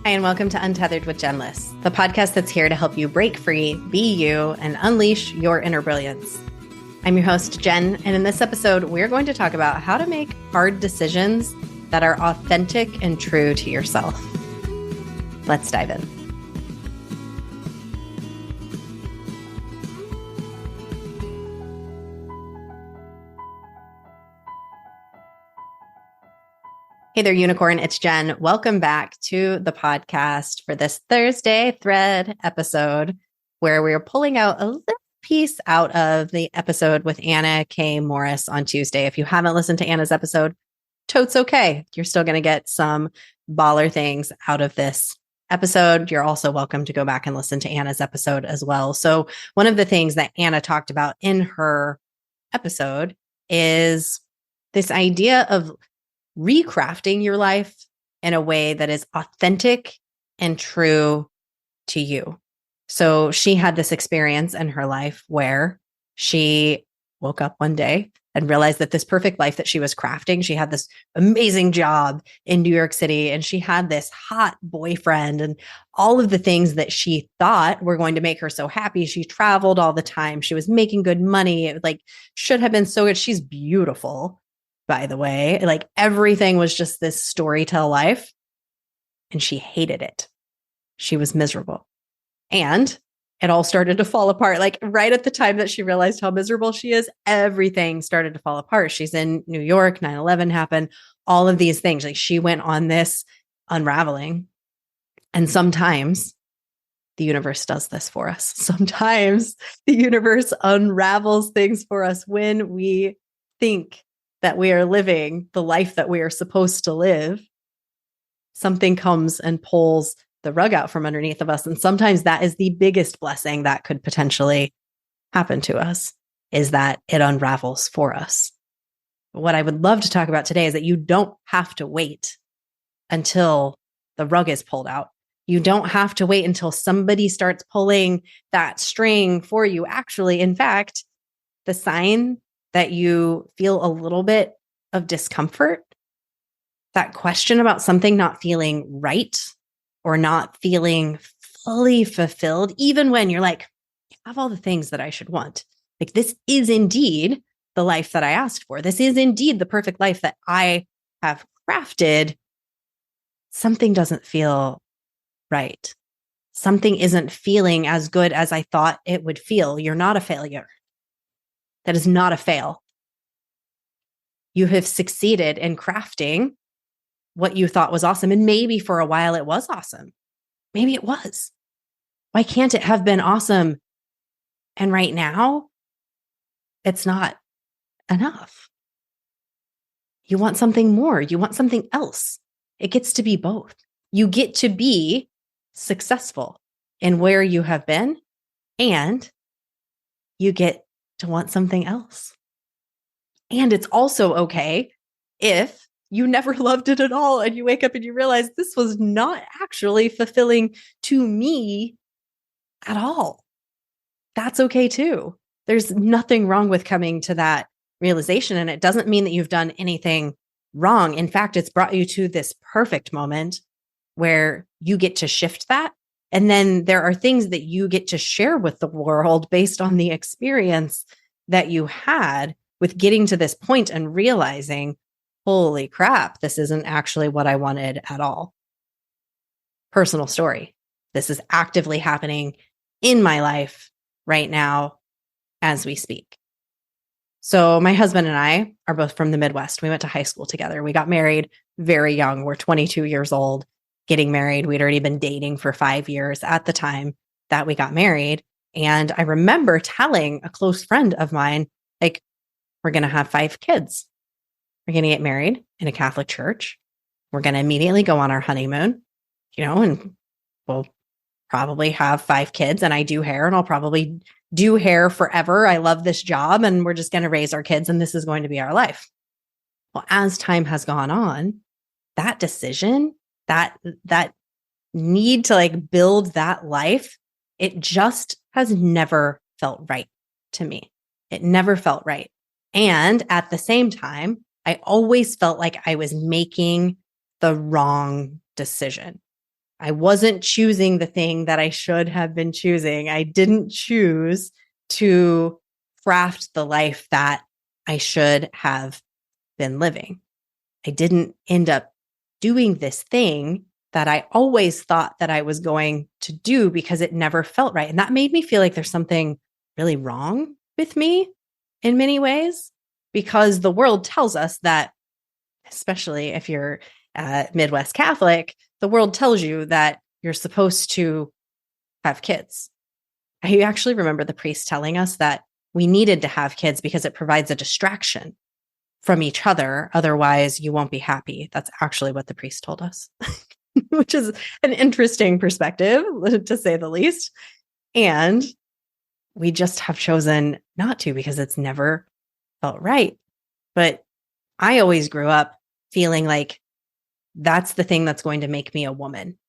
Hi, and welcome to Untethered with Jenless, the podcast that's here to help you break free, be you, and unleash your inner brilliance. I'm your host, Jen, and in this episode, we're going to talk about how to make hard decisions that are authentic and true to yourself. Let's dive in. Hey there, unicorn. It's Jen. Welcome back to the podcast for this Thursday thread episode where we're pulling out a little piece out of the episode with Anna K. Morris on Tuesday. If you haven't listened to Anna's episode, totes okay. You're still going to get some baller things out of this episode. You're also welcome to go back and listen to Anna's episode as well. So one of the things that Anna talked about in her episode is this idea of recrafting your life in a way that is authentic and true to you. So she had this experience in her life where she woke up one day and realized that this perfect life that she was crafting, she had this amazing job in New York City and she had this hot boyfriend and all of the things that she thought were going to make her so happy. She traveled all the time. She was making good money. It should have been so good. She's beautiful, by the way. Everything was just this storytell life. And she hated it. She was miserable. And it all started to fall apart. Right at the time that she realized how miserable she is, everything started to fall apart. She's in New York, 9/11 happened, all of these things. She went on this unraveling. And sometimes the universe does this for us. Sometimes the universe unravels things for us when we think that we are living the life that we are supposed to live. Something comes and pulls the rug out from underneath of us. And sometimes that is the biggest blessing that could potentially happen to us, is that it unravels for us. What I would love to talk about today is that you don't have to wait until the rug is pulled out. You don't have to wait until somebody starts pulling that string for you. Actually, in fact, the sign that you feel a little bit of discomfort, that question about something not feeling right or not feeling fully fulfilled, even when you're I have all the things that I should want. This is indeed the life that I asked for. This is indeed the perfect life that I have crafted. Something doesn't feel right. Something isn't feeling as good as I thought it would feel. You're not a failure. That is not a fail. You have succeeded in crafting what you thought was awesome. And maybe for a while it was awesome. Maybe it was. Why can't it have been awesome? And right now, it's not enough. You want something more. You want something else. It gets to be both. You get to be successful in where you have been, and you get to want something else. And it's also okay if you never loved it at all and you wake up and you realize this was not actually fulfilling to me at all. That's okay too. There's nothing wrong with coming to that realization. And it doesn't mean that you've done anything wrong. In fact, it's brought you to this perfect moment where you get to shift that. And then there are things that you get to share with the world based on the experience that you had with getting to this point and realizing, holy crap, this isn't actually what I wanted at all. Personal story. This is actively happening in my life right now as we speak. So my husband and I are both from the Midwest. We went to high school together. We got married very young. We're 22 years old, getting married. We'd already been dating for 5 years at the time that we got married. And I remember telling a close friend of mine, we're going to have 5 kids. We're going to get married in a Catholic church. We're going to immediately go on our honeymoon, and we'll probably have 5 kids. And I do hair, and I'll probably do hair forever. I love this job, and we're just going to raise our kids, and this is going to be our life. Well, as time has gone on, that decision, that need to build that life, it just has never felt right to me. It never felt right. And at the same time, I always felt like I was making the wrong decision. I wasn't choosing the thing that I should have been choosing. I didn't choose to craft the life that I should have been living. I didn't end up doing this thing that I always thought that I was going to do because it never felt right. And that made me feel like there's something really wrong with me in many ways, because the world tells us that, especially if you're Midwest Catholic, the world tells you that you're supposed to have kids. I actually remember the priest telling us that we needed to have kids because it provides a distraction from each other. Otherwise, you won't be happy. That's actually what the priest told us, which is an interesting perspective, to say the least. And we just have chosen not to because it's never felt right. But I always grew up feeling like that's the thing that's going to make me a woman.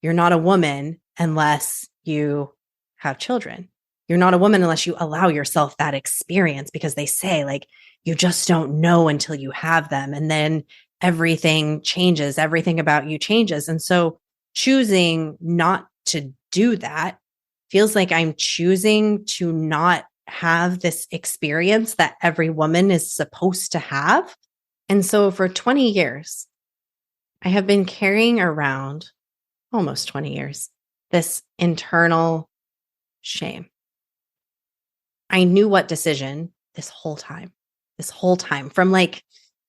You're not a woman unless you have children. You're not a woman unless you allow yourself that experience, because they say, like, you just don't know until you have them. And then everything changes, everything about you changes. And so choosing not to do that feels like I'm choosing to not have this experience that every woman is supposed to have. And so for 20 years, I have been carrying around, almost 20 years, this internal shame. I knew what decision this whole time, from like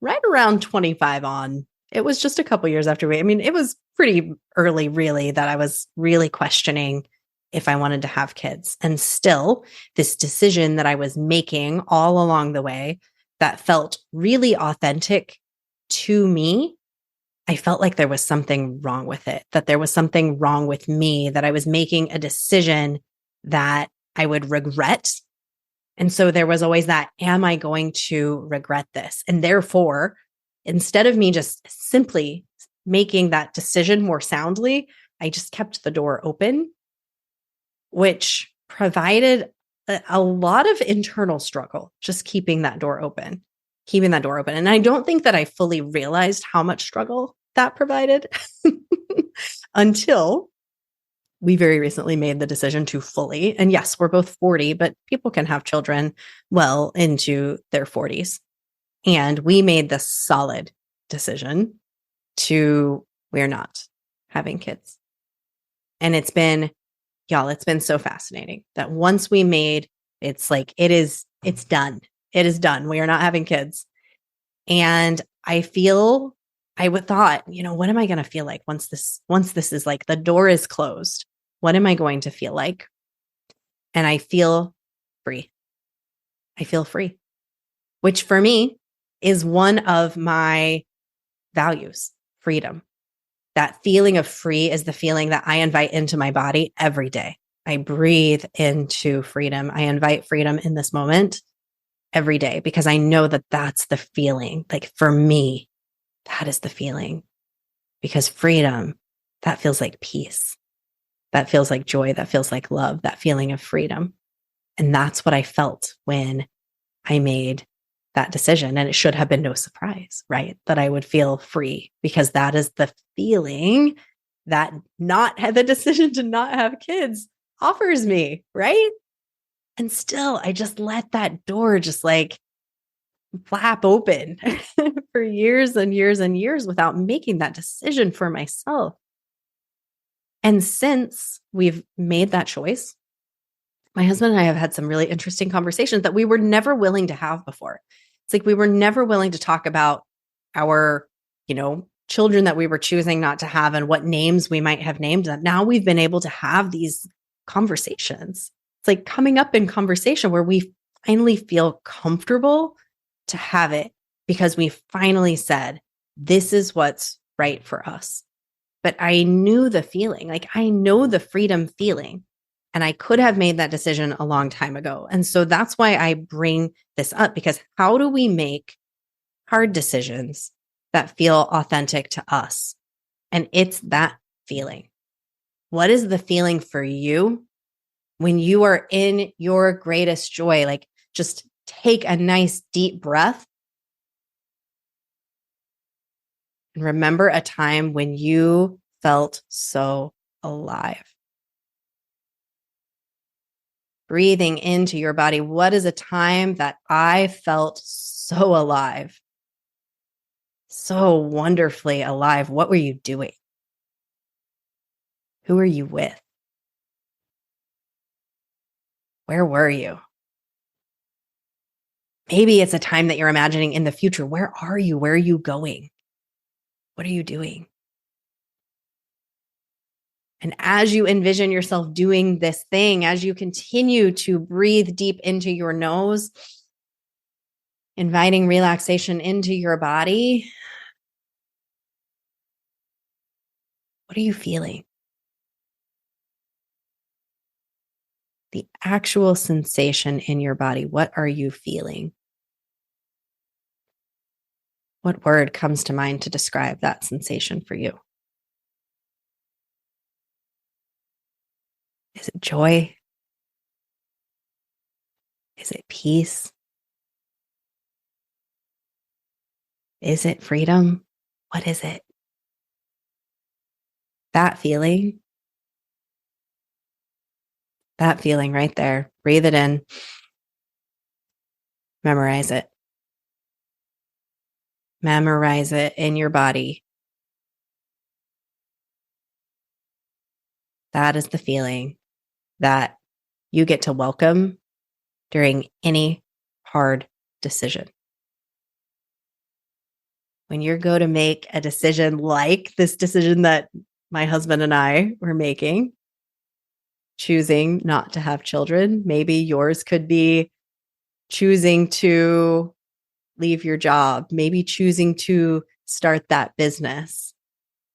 right around 25 on. It was just a couple years after it was pretty early, really, that I was really questioning if I wanted to have kids. And still, this decision that I was making all along the way that felt really authentic to me, I felt like there was something wrong with it, that there was something wrong with me, that I was making a decision that I would regret. And so there was always that, am I going to regret this? And therefore, instead of me just simply making that decision more soundly, I just kept the door open, which provided a lot of internal struggle, just keeping that door open. And I don't think that I fully realized how much struggle that provided until we very recently made the decision to fully, and yes, we're both 40, but people can have children well into their 40s. And we made the solid decision we're not having kids. And it's been so fascinating that once we made, it's done. It is done. We are not having kids. And I would thought, what am I going to feel like once this is like the door is closed? What am I going to feel like? And I feel free. Which for me is one of my values, freedom. That feeling of free is the feeling that I invite into my body every day. I breathe into freedom. I invite freedom in this moment every day because I know that that's the feeling. Like for me, that is the feeling, because freedom, that feels like peace. That feels like joy. That feels like love, that feeling of freedom. And that's what I felt when I made that decision. And it should have been no surprise, right? That I would feel free, because that is the feeling that the decision to not have kids offers me, right? And still, I just let that door just like flap open for years and years and years without making that decision for myself. And since we've made that choice, my husband and I have had some really interesting conversations that we were never willing to have before. It's like we were never willing to talk about our, children that we were choosing not to have and what names we might have named them. Now we've been able to have these conversations. It's like coming up in conversation where we finally feel comfortable to have it, because we finally said, this is what's right for us. But I knew the feeling, like I know the freedom feeling, and I could have made that decision a long time ago. And so that's why I bring this up, because how do we make hard decisions that feel authentic to us? And it's that feeling. What is the feeling for you when you are in your greatest joy? Like just take a nice deep breath and remember a time when you felt so alive. Breathing into your body. What is a time that I felt so alive? So wonderfully alive. What were you doing? Who are you with? Where were you? Maybe it's a time that you're imagining in the future. Where are you? Where are you going? What are you doing? And as you envision yourself doing this thing, as you continue to breathe deep into your nose, inviting relaxation into your body, what are you feeling? The actual sensation in your body. What are you feeling? What word comes to mind to describe that sensation for you? Is it joy? Is it peace? Is it freedom? What is it? That feeling right there. Breathe it in. Memorize it. Memorize it in your body. That is the feeling that you get to welcome during any hard decision. When you go to make a decision like this decision that my husband and I were making, choosing not to have children, maybe yours could be choosing to leave your job, maybe choosing to start that business,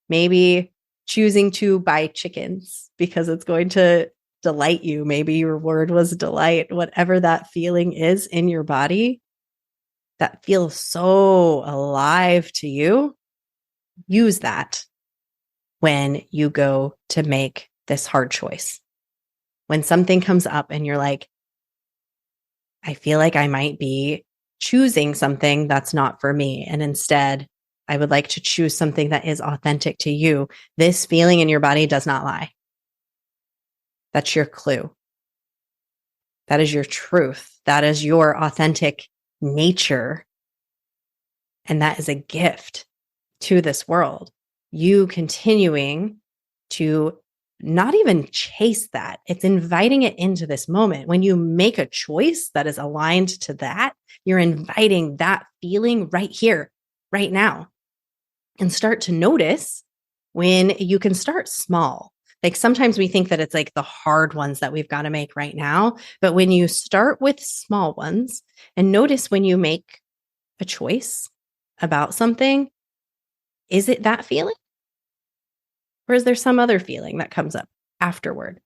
maybe choosing to buy chickens because it's going to delight you. Maybe your word was delight, whatever that feeling is in your body that feels so alive to you. Use that when you go to make this hard choice. When something comes up and you're like, I feel like I might be choosing something that's not for me. And instead, I would like to choose something that is authentic to you. This feeling in your body does not lie. That's your clue. That is your truth. That is your authentic nature. And that is a gift to this world. You continuing to not even chase that. It's inviting it into this moment. When you make a choice that is aligned to that, you're inviting that feeling right here, right now. And start to notice when you can start small. Like sometimes we think that it's like the hard ones that we've got to make right now. But when you start with small ones and notice when you make a choice about something, is it that feeling? Or is there some other feeling that comes up afterward?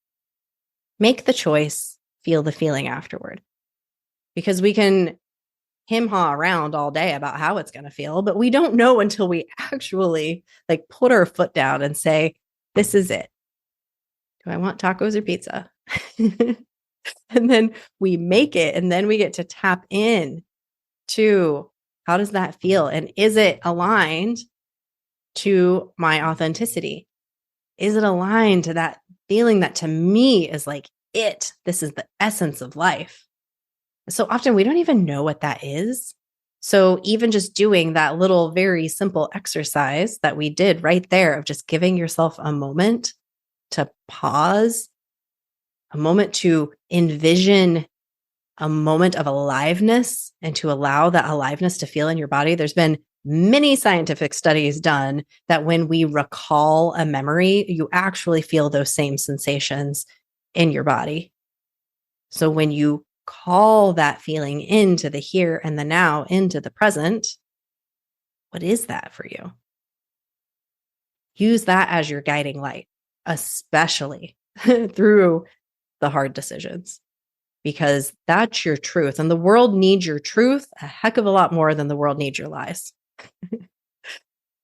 Make the choice, feel the feeling afterward. Because we can hem-haw around all day about how it's going to feel, but we don't know until we actually like put our foot down and say, this is it. Do I want tacos or pizza? And then we make it, and then we get to tap in to how does that feel? And is it aligned to my authenticity? Is it aligned to that feeling that to me is like it? This is the essence of life. So often we don't even know what that is. So even just doing that little very simple exercise that we did right there of just giving yourself a moment to pause, a moment to envision a moment of aliveness and to allow that aliveness to feel in your body. There's been many scientific studies done that when we recall a memory, you actually feel those same sensations in your body. So when you call that feeling into the here and the now, into the present, what is that for you? Use that as your guiding light, especially through the hard decisions, because that's your truth. And the world needs your truth a heck of a lot more than the world needs your lies.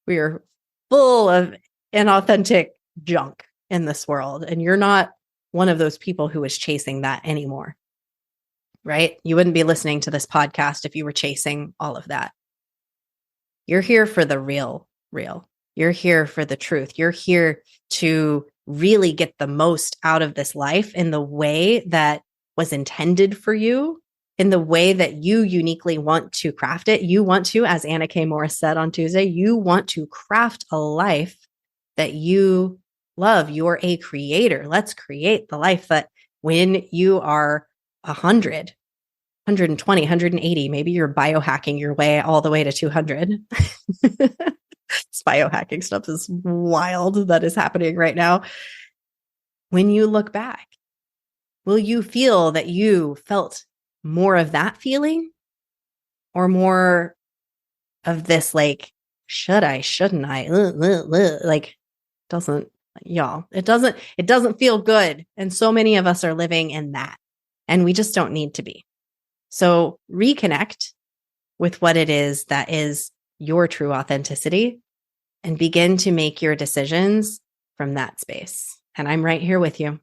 We are full of inauthentic junk in this world. And you're not one of those people who is chasing that anymore, right? You wouldn't be listening to this podcast if you were chasing all of that. You're here for the real. You're here for the truth. You're here to really get the most out of this life in the way that was intended for you, in the way that you uniquely want to craft it. You want to, as Anna K. Morris said on Tuesday, you want to craft a life that you love. You're a creator. Let's create the life that when you are 100, 120, 180, maybe you're biohacking your way all the way to 200. This biohacking stuff is wild that is happening right now. When you look back, will you feel that you felt more of that feeling or more of this, like, should I, shouldn't I, like, doesn't, y'all, it doesn't feel good. And so many of us are living in that, and we just don't need to be. So reconnect with what it is that is your true authenticity and begin to make your decisions from that space. And I'm right here with you.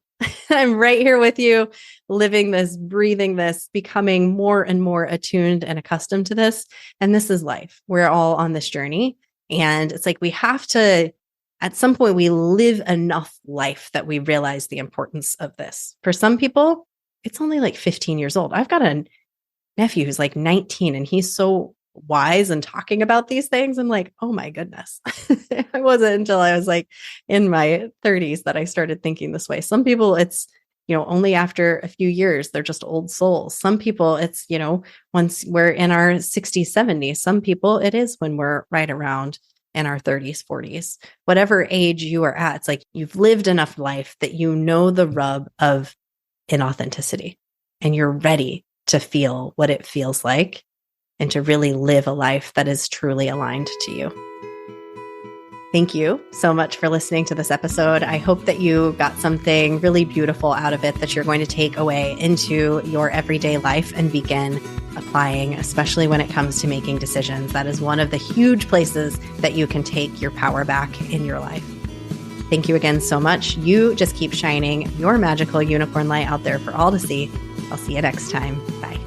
I'm right here with you, living this, breathing this, becoming more and more attuned and accustomed to this. And this is life. We're all on this journey. And it's like we have to, at some point, we live enough life that we realize the importance of this. For some people, it's only like 15 years old. I've got a nephew who's like 19 and he's so wise and talking about these things. I'm like, oh my goodness. It wasn't until I was like in my 30s that I started thinking this way. Some people, it's, only after a few years, they're just old souls. Some people, it's, once we're in our 60s, 70s. Some people, it is when we're right around in our 30s, 40s, whatever age you are at. It's like you've lived enough life that you know the rub of inauthenticity and you're ready to feel what it feels like and to really live a life that is truly aligned to you. Thank you so much for listening to this episode. I hope that you got something really beautiful out of it that you're going to take away into your everyday life and begin applying, especially when it comes to making decisions. That is one of the huge places that you can take your power back in your life. Thank you again so much. You just keep shining your magical unicorn light out there for all to see. I'll see you next time. Bye.